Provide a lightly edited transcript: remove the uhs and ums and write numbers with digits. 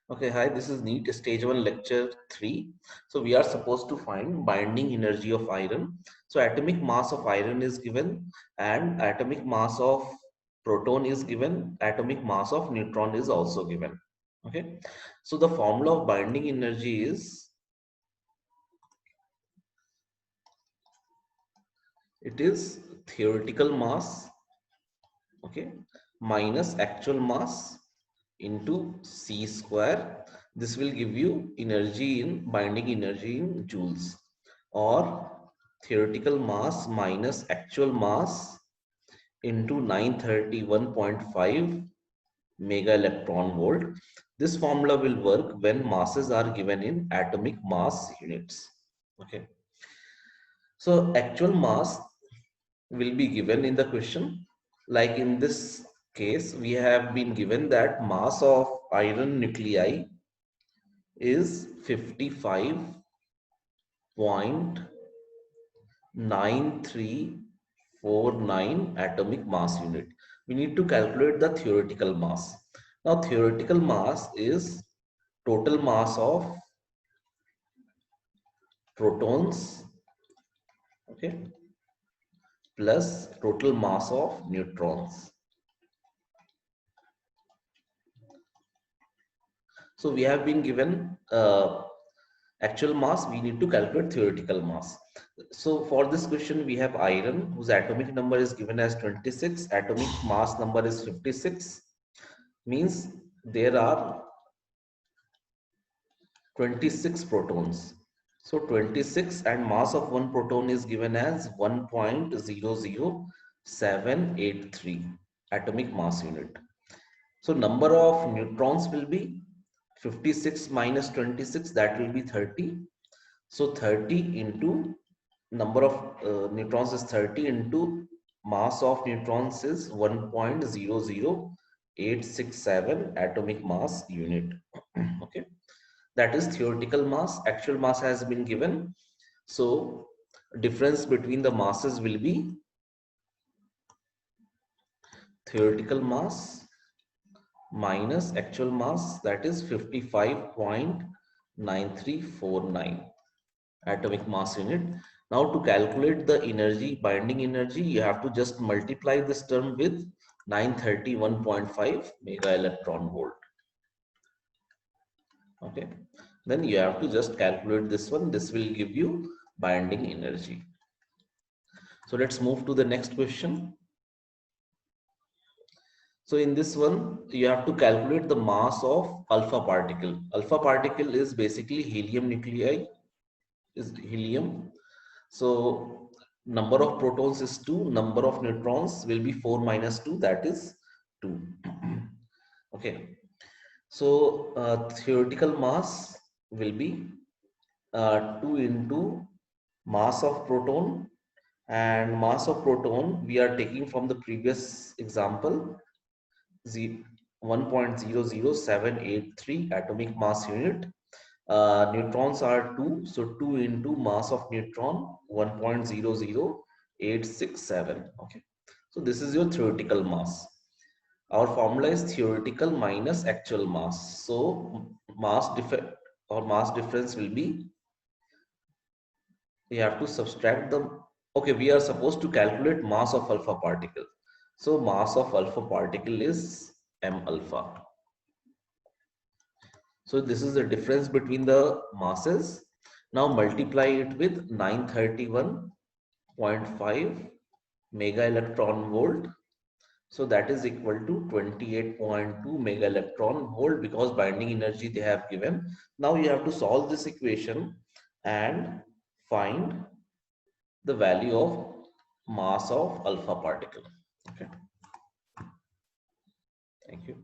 Okay, hi, this is NEET Stage 1 Lecture 3. So we are supposed to find binding energy of iron. So atomic mass of iron is given and atomic mass of proton is given, atomic mass of neutron is also given. Okay, so the formula of binding energy is, it is theoretical mass, okay, minus actual mass into C square. This will give you energy in binding energy in joules, or theoretical mass minus actual mass into 931.5 mega electron volt. This formula will work when masses are given in atomic mass units. Okay. So actual mass will be given in the question. Like in this case, we have been given that mass of iron nuclei is 55.9349 atomic mass unit. We need to calculate the theoretical mass. Now theoretical mass is total mass of protons, okay, plus total mass of neutrons. So we have been given actual mass, we need to calculate theoretical mass. So for this question, we have iron whose atomic number is given as 26, atomic mass number is 56, means there are 26 protons. So 26 and mass of one proton is given as 1.00783 atomic mass unit. So number of neutrons will be 56 minus 26, that will be 30. So 30 into number of neutrons is 30 into mass of neutrons is 1.00867 atomic mass unit. Okay, that is theoretical mass. Actual mass has been given. So difference between the masses will be theoretical mass minus actual mass, that is 55.9349 atomic mass unit. Now to calculate the energy, binding energy, you have to just multiply this term with 931.5 mega electron volt. Okay, then you have to just calculate this one. This will give you binding energy. So let's move to the next question. So in this one, you have to calculate the mass of alpha particle. Alpha particle is basically helium nuclei, is helium. So number of protons is 2, number of neutrons will be 4 minus 2, that is 2. Okay. So theoretical mass will be 2 into mass of proton, and mass of proton we are taking from the previous example, 1.00783 atomic mass unit. Neutrons are 2, so 2 into mass of neutron 1.00867. Okay, so this is your theoretical mass. Our formula is theoretical minus actual mass. So mass difference or mass difference will be, we have to subtract the, okay, we are supposed to calculate mass of alpha particle. So mass of alpha particle is m alpha. So this is the difference between the masses. Now multiply it with 931.5 mega electron volt. So that is equal to 28.2 mega electron volt, because binding energy they have given. Now you have to solve this equation and find the value of mass of alpha particle. Okay. Thank you.